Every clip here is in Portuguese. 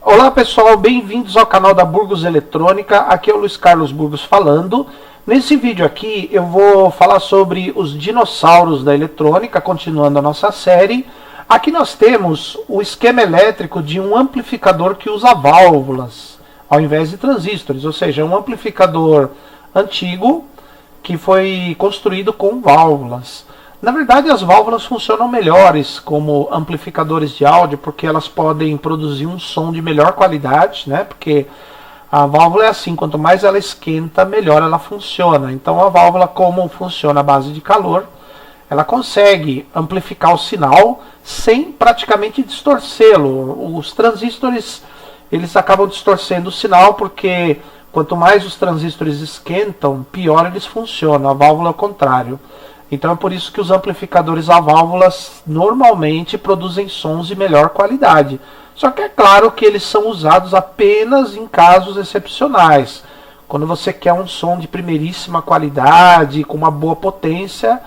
Olá pessoal, bem-vindos ao canal da Burgos Eletrônica, aqui é o Luiz Carlos Burgos falando. Nesse vídeo aqui eu vou falar sobre os dinossauros da eletrônica, continuando a nossa série. Aqui nós temos o esquema elétrico de um amplificador que usa válvulas, ao invés de transistores, ou seja, um amplificador antigo que foi construído com válvulas. Na verdade, as válvulas funcionam melhores como amplificadores de áudio, porque elas podem produzir um som de melhor qualidade, né? Porque a válvula é assim, quanto mais ela esquenta, melhor ela funciona. Então a válvula, como funciona à base de calor, ela consegue amplificar o sinal sem praticamente distorcê-lo. Os transistores, eles acabam distorcendo o sinal, porque quanto mais os transistores esquentam, pior eles funcionam. A válvula é o contrário. Então é por isso que os amplificadores a válvulas normalmente produzem sons de melhor qualidade. Só que é claro que eles são usados apenas em casos excepcionais. Quando você quer um som de primeiríssima qualidade, com uma boa potência,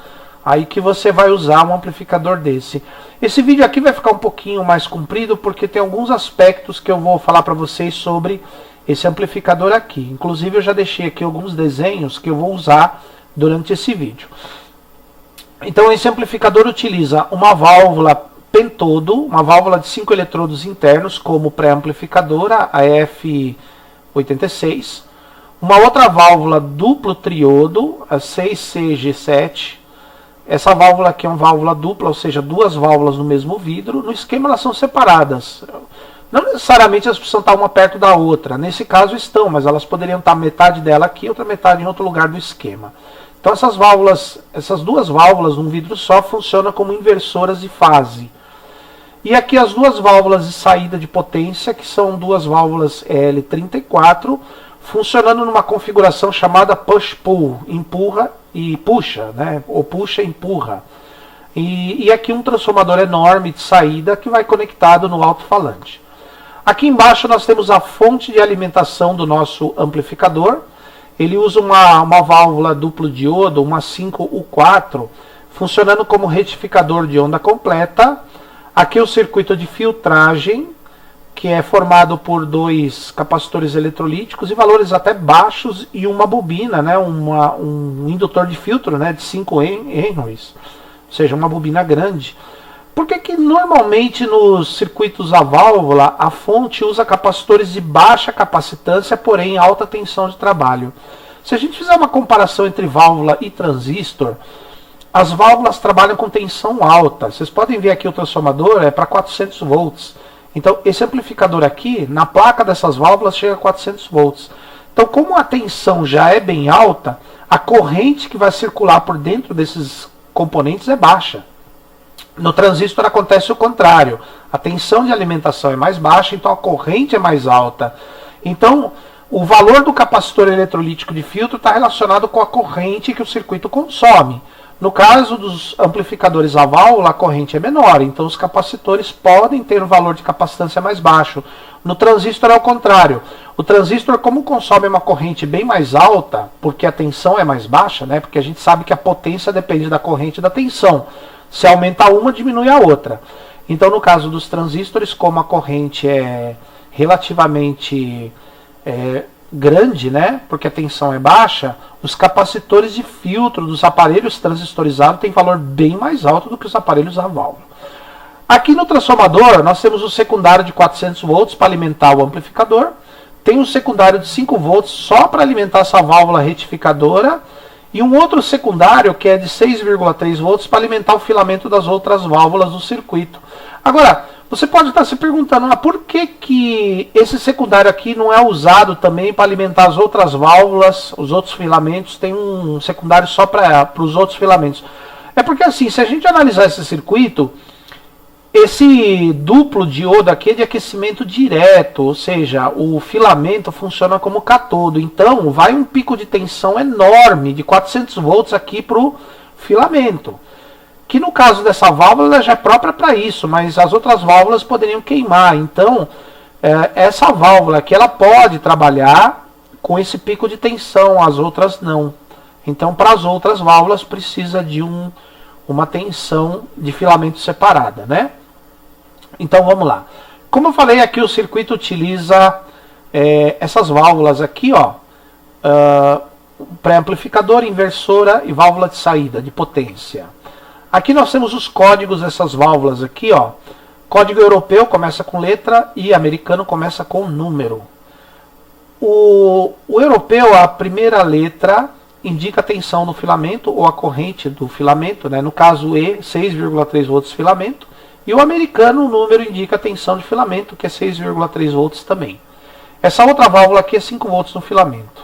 aí que você vai usar um amplificador desse. Esse vídeo aqui vai ficar um pouquinho mais comprido, porque tem alguns aspectos que eu vou falar para vocês sobre esse amplificador aqui. Inclusive eu já deixei aqui alguns desenhos que eu vou usar durante esse vídeo. Então esse amplificador utiliza uma válvula pentodo, uma válvula de 5 eletrodos internos como pré-amplificadora, a F86, uma outra válvula duplo triodo, a 6CG7. Essa válvula aqui é uma válvula dupla, ou seja, duas válvulas no mesmo vidro. No esquema elas são separadas. Não necessariamente elas precisam estar uma perto da outra. Nesse caso estão, mas elas poderiam estar metade dela aqui e outra metade em outro lugar do esquema. Então essas duas válvulas num vidro só funcionam como inversoras de fase. E aqui as duas válvulas de saída de potência, que são duas válvulas L34, funcionando numa configuração chamada push-pull, empurra e puxa, né? Ou puxa e empurra. E aqui um transformador enorme de saída que vai conectado no alto-falante. Aqui embaixo nós temos a fonte de alimentação do nosso amplificador. Ele usa uma válvula duplo diodo, uma 5U4, funcionando como retificador de onda completa. Aqui o circuito de filtragem, que é formado por dois capacitores eletrolíticos e valores até baixos e uma bobina, né, um indutor de filtro, né, de 5 Henrys, ou seja, uma bobina grande. Por que normalmente nos circuitos a válvula a fonte usa capacitores de baixa capacitância, porém alta tensão de trabalho? Se a gente fizer uma comparação entre válvula e transistor, as válvulas trabalham com tensão alta. Vocês podem ver aqui o transformador é para 400 volts. Então esse amplificador aqui, na placa dessas válvulas, chega a 400 volts. Então como a tensão já é bem alta, a corrente que vai circular por dentro desses componentes é baixa. No transistor acontece o contrário. A tensão de alimentação é mais baixa, então a corrente é mais alta. Então, o valor do capacitor eletrolítico de filtro está relacionado com a corrente que o circuito consome. No caso dos amplificadores a válvula, a corrente é menor, então os capacitores podem ter um valor de capacitância mais baixo. No transistor é o contrário. O transistor, como consome uma corrente bem mais alta, porque a tensão é mais baixa, né? Porque a gente sabe que a potência depende da corrente e da tensão. Se aumenta uma, diminui a outra. Então, no caso dos transistores, como a corrente é relativamente grande, né, porque a tensão é baixa, os capacitores de filtro dos aparelhos transistorizados têm valor bem mais alto do que os aparelhos a válvula. Aqui no transformador, nós temos o secundário de 400 volts para alimentar o amplificador. Tem um secundário de 5 volts só para alimentar essa válvula retificadora. E um outro secundário que é de 6,3 volts para alimentar o filamento das outras válvulas do circuito. Agora, você pode estar se perguntando, por que esse secundário aqui não é usado também para alimentar as outras válvulas, os outros filamentos, tem um secundário só para os outros filamentos? É porque assim, se a gente analisar esse circuito, esse duplo diodo aqui é de aquecimento direto, ou seja, o filamento funciona como catodo. Então, vai um pico de tensão enorme, de 400 volts aqui para o filamento. Que no caso dessa válvula, ela já é própria para isso, mas as outras válvulas poderiam queimar. Então, essa válvula aqui, ela pode trabalhar com esse pico de tensão, as outras não. Então, para as outras válvulas, precisa de uma tensão de filamento separada, né? Então, vamos lá. Como eu falei aqui, o circuito utiliza essas válvulas aqui, ó, pré-amplificador, inversora e válvula de saída, de potência. Aqui nós temos os códigos dessas válvulas aqui, ó. Código europeu começa com letra e americano começa com número. O europeu, a primeira letra indica a tensão do filamento ou a corrente do filamento, né? No caso E, 6,3 volts filamento. E o americano, o número indica a tensão de filamento, que é 6,3 volts também. Essa outra válvula aqui é 5 volts no filamento.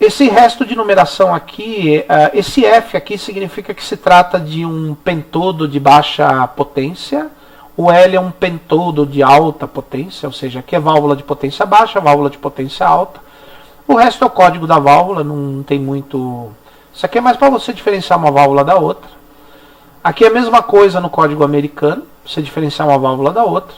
Esse resto de numeração aqui, esse F aqui significa que se trata de um pentodo de baixa potência. O L é um pentodo de alta potência, ou seja, aqui é válvula de potência baixa, válvula de potência alta. O resto é o código da válvula, não tem muito... Isso aqui é mais para você diferenciar uma válvula da outra. Aqui é a mesma coisa no código americano, para você diferenciar uma válvula da outra.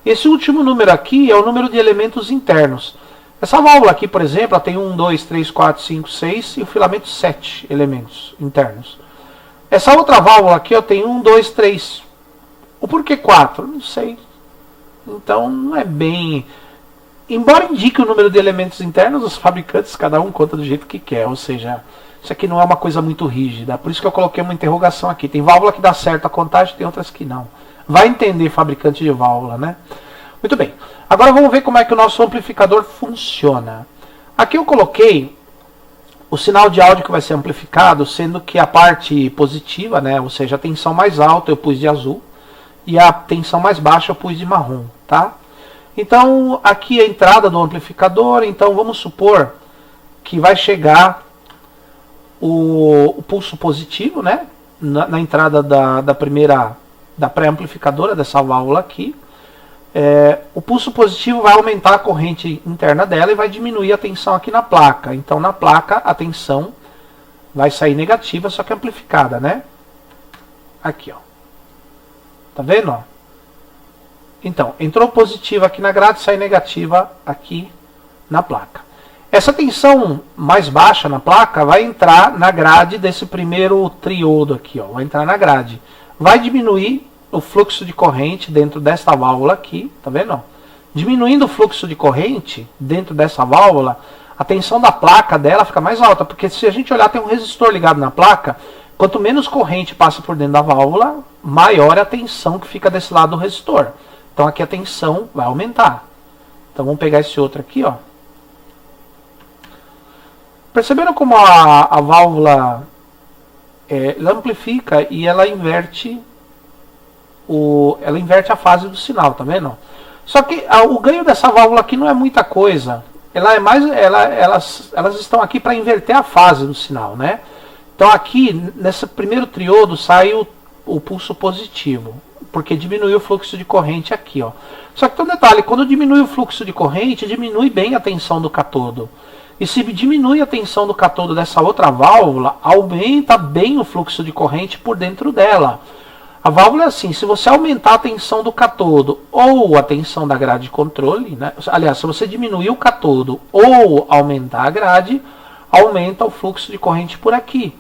Esse último número aqui é o número de elementos internos. Essa válvula aqui, por exemplo, ela tem 1, 2, 3, 4, 5, 6 e o filamento 7 elementos internos. Essa outra válvula aqui eu tenho 1, 2, 3. O porquê 4? Não sei. Então não é bem... Embora indique o número de elementos internos, os fabricantes, cada um conta do jeito que quer. Ou seja, isso aqui não é uma coisa muito rígida. Por isso que eu coloquei uma interrogação aqui. Tem válvula que dá certo a contagem, tem outras que não. Vai entender fabricante de válvula, né? Muito bem. Agora vamos ver como é que o nosso amplificador funciona. Aqui eu coloquei o sinal de áudio que vai ser amplificado, sendo que a parte positiva, né, ou seja, a tensão mais alta eu pus de azul e a tensão mais baixa eu pus de marrom, tá? Então aqui é a entrada do amplificador, então vamos supor que vai chegar o pulso positivo, né, na entrada da pré-amplificadora, dessa válvula aqui. O pulso positivo vai aumentar a corrente interna dela e vai diminuir a tensão aqui na placa. Então na placa a tensão vai sair negativa, só que amplificada, né? Aqui, ó. Tá vendo? Ó? Então, entrou positiva aqui na grade, sai negativa aqui na placa. Essa tensão mais baixa na placa vai entrar na grade desse primeiro triodo aqui, ó. Vai entrar na grade. Vai diminuir o fluxo de corrente dentro desta válvula aqui, tá vendo? Diminuindo o fluxo de corrente dentro dessa válvula, a tensão da placa dela fica mais alta, porque se a gente olhar, tem um resistor ligado na placa, quanto menos corrente passa por dentro da válvula, maior é a tensão que fica desse lado do resistor. Então aqui a tensão vai aumentar. Então vamos pegar esse outro aqui, ó. Perceberam como a válvula ela amplifica e ela inverte a fase do sinal, tá vendo? Só que o ganho dessa válvula aqui não é muita coisa. Elas estão aqui para inverter a fase do sinal, né? Então aqui, nesse primeiro triodo, sai o pulso positivo, porque diminuiu o fluxo de corrente aqui, ó. Só que tem um detalhe, quando diminui o fluxo de corrente, diminui bem a tensão do catodo. E se diminui a tensão do catodo dessa outra válvula, aumenta bem o fluxo de corrente por dentro dela. A válvula é assim, se você aumentar a tensão do catodo ou a tensão da grade de controle, né? Aliás, se você diminuir o catodo ou aumentar a grade, aumenta o fluxo de corrente por aqui.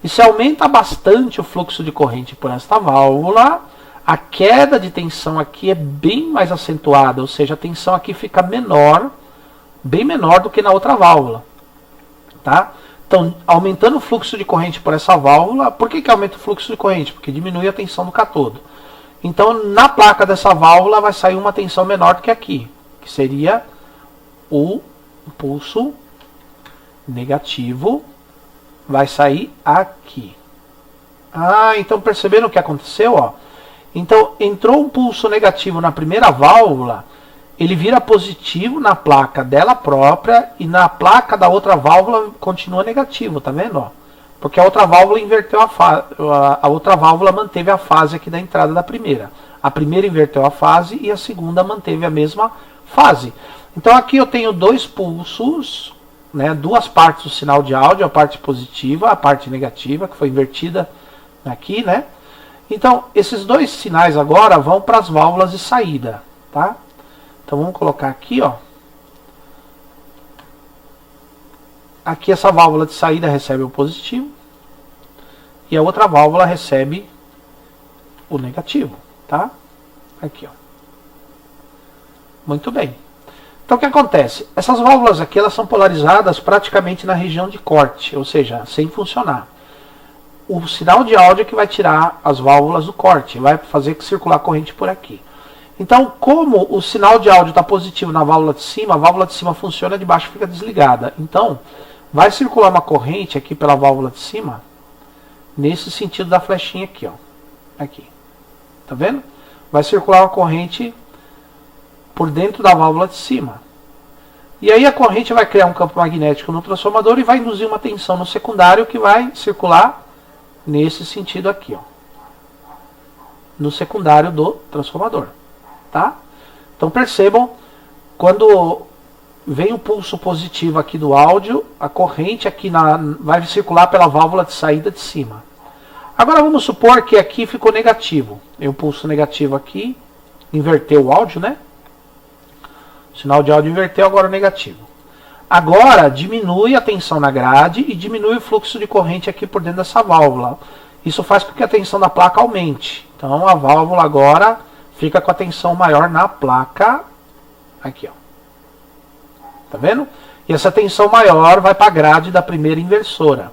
E se aumenta bastante o fluxo de corrente por esta válvula, a queda de tensão aqui é bem mais acentuada, ou seja, a tensão aqui fica menor, bem menor do que na outra válvula, tá? Então, aumentando o fluxo de corrente por essa válvula, por que aumenta o fluxo de corrente? Porque diminui a tensão do catodo. Então, na placa dessa válvula vai sair uma tensão menor do que aqui, que seria o pulso negativo, vai sair aqui. Então perceberam o que aconteceu? Ó? Então, entrou um pulso negativo na primeira válvula, ele vira positivo na placa dela própria e na placa da outra válvula continua negativo, tá vendo? Ó? Porque a outra válvula inverteu a outra válvula manteve a fase aqui da entrada da primeira. A primeira inverteu a fase e a segunda manteve a mesma fase. Então aqui eu tenho dois pulsos, né, duas partes do sinal de áudio, a parte positiva, a parte negativa, que foi invertida aqui, né? Então, esses dois sinais agora vão para as válvulas de saída, tá? Então vamos colocar aqui, ó. Aqui essa válvula de saída recebe o positivo e a outra válvula recebe o negativo, tá? Aqui, ó. Muito bem. Então o que acontece? Essas válvulas aqui elas são polarizadas praticamente na região de corte, ou seja, sem funcionar. O sinal de áudio é que vai tirar as válvulas do corte, vai fazer circular a corrente por aqui. Então, como o sinal de áudio está positivo na válvula de cima, a válvula de cima funciona, a de baixo fica desligada. Então, vai circular uma corrente aqui pela válvula de cima, nesse sentido da flechinha aqui, ó. Aqui. Tá vendo? Vai circular uma corrente por dentro da válvula de cima. E aí a corrente vai criar um campo magnético no transformador e vai induzir uma tensão no secundário que vai circular nesse sentido aqui, ó. No secundário do transformador. Tá? Então percebam, quando vem o pulso positivo aqui do áudio, a corrente aqui vai circular pela válvula de saída de cima. Agora vamos supor que aqui ficou negativo. Tem um pulso negativo aqui, inverteu o áudio, né? O sinal de áudio inverteu, agora o negativo. Agora diminui a tensão na grade e diminui o fluxo de corrente aqui por dentro dessa válvula. Isso faz com que a tensão da placa aumente. Então a válvula agora fica com a tensão maior na placa, aqui, ó. Tá vendo? E essa tensão maior vai para a grade da primeira inversora.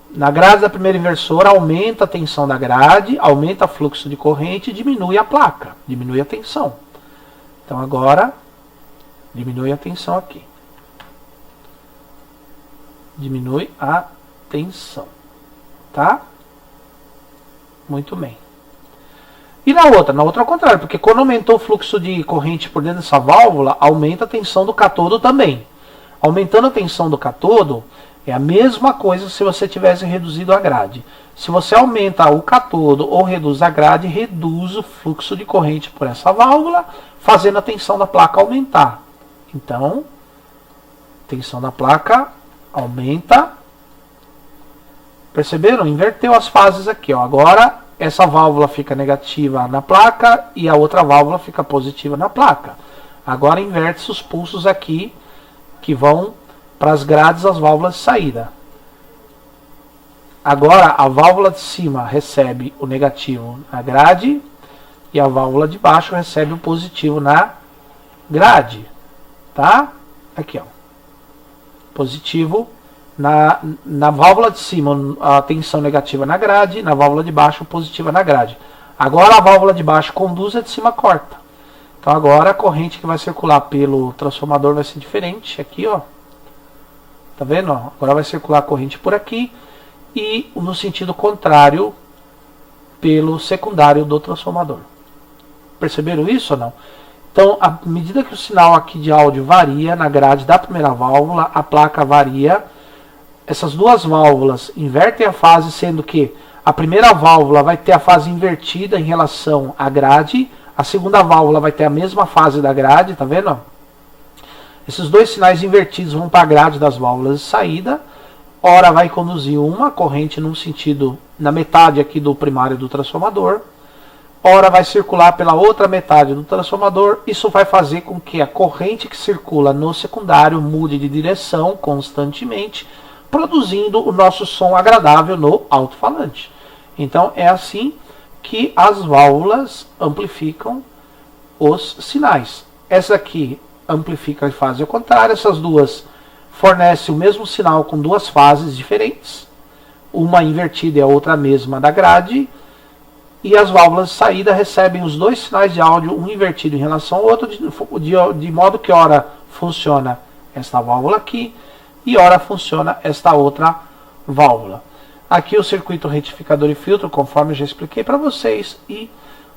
Na grade da primeira inversora aumenta a tensão da grade, aumenta o fluxo de corrente e diminui a placa, diminui a tensão. Então agora diminui a tensão aqui. Diminui a tensão. Tá? Muito bem. E na outra ao contrário, porque quando aumentou o fluxo de corrente por dentro dessa válvula, aumenta a tensão do catodo também. Aumentando a tensão do catodo, é a mesma coisa se você tivesse reduzido a grade. Se você aumenta o catodo ou reduz a grade, reduz o fluxo de corrente por essa válvula, fazendo a tensão da placa aumentar. Então, a tensão da placa aumenta. Perceberam? Inverteu as fases aqui, ó. Agora essa válvula fica negativa na placa e a outra válvula fica positiva na placa. Agora inverte-se os pulsos aqui que vão para as grades das válvulas de saída. Agora a válvula de cima recebe o negativo na grade e a válvula de baixo recebe o positivo na grade. Tá? Aqui, ó. Positivo. Na válvula de cima, a tensão negativa na grade, na válvula de baixo, positiva na grade. Agora a válvula de baixo conduz, a de cima corta. Então agora a corrente que vai circular pelo transformador vai ser diferente. Aqui, ó. Tá vendo? Ó? Agora vai circular a corrente por aqui e no sentido contrário pelo secundário do transformador. Perceberam isso ou não? Então, à medida que o sinal aqui de áudio varia na grade da primeira válvula, a placa varia. Essas duas válvulas invertem a fase, sendo que a primeira válvula vai ter a fase invertida em relação à grade, a segunda válvula vai ter a mesma fase da grade, tá vendo? Esses dois sinais invertidos vão para a grade das válvulas de saída, ora vai conduzir uma corrente num sentido, na metade aqui do primário do transformador, ora vai circular pela outra metade do transformador. Isso vai fazer com que a corrente que circula no secundário mude de direção constantemente, produzindo o nosso som agradável no alto-falante. Então é assim que as válvulas amplificam os sinais. Essa aqui amplifica em fase ao contrário, essas duas fornecem o mesmo sinal com duas fases diferentes, uma invertida e a outra mesma da grade, e as válvulas de saída recebem os dois sinais de áudio, um invertido em relação ao outro, de modo que ora funciona esta válvula aqui, e ora funciona esta outra válvula. Aqui o circuito retificador e filtro, conforme eu já expliquei para vocês, e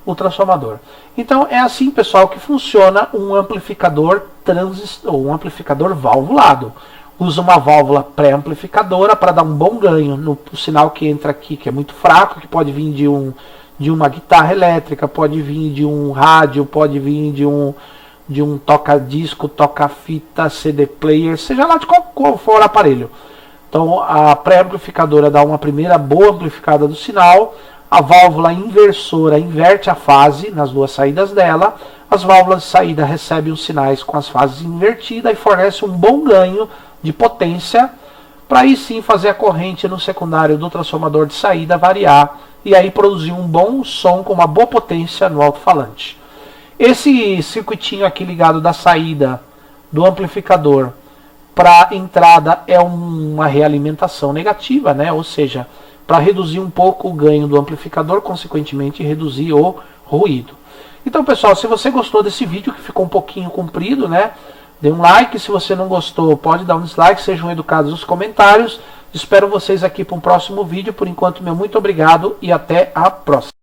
o transformador. Então é assim, pessoal, que funciona um amplificador um amplificador valvulado. Usa uma válvula pré-amplificadora para dar um bom ganho no sinal que entra aqui, que é muito fraco, que pode vir de uma guitarra elétrica, pode vir de um rádio, pode vir de um toca-disco, toca-fita, CD player, seja lá de qual for o aparelho. Então a pré-amplificadora dá uma primeira boa amplificada do sinal, a válvula inversora inverte a fase nas duas saídas dela, as válvulas de saída recebem os sinais com as fases invertidas e fornece um bom ganho de potência para aí sim fazer a corrente no secundário do transformador de saída variar e aí produzir um bom som com uma boa potência no alto-falante. Esse circuitinho aqui ligado da saída do amplificador para entrada é uma realimentação negativa, né? Ou seja, para reduzir um pouco o ganho do amplificador, consequentemente reduzir o ruído. Então, pessoal, se você gostou desse vídeo, que ficou um pouquinho comprido, né? Dê um like. Se você não gostou, pode dar um dislike. Sejam educados nos comentários. Espero vocês aqui para um próximo vídeo. Por enquanto, meu muito obrigado e até a próxima.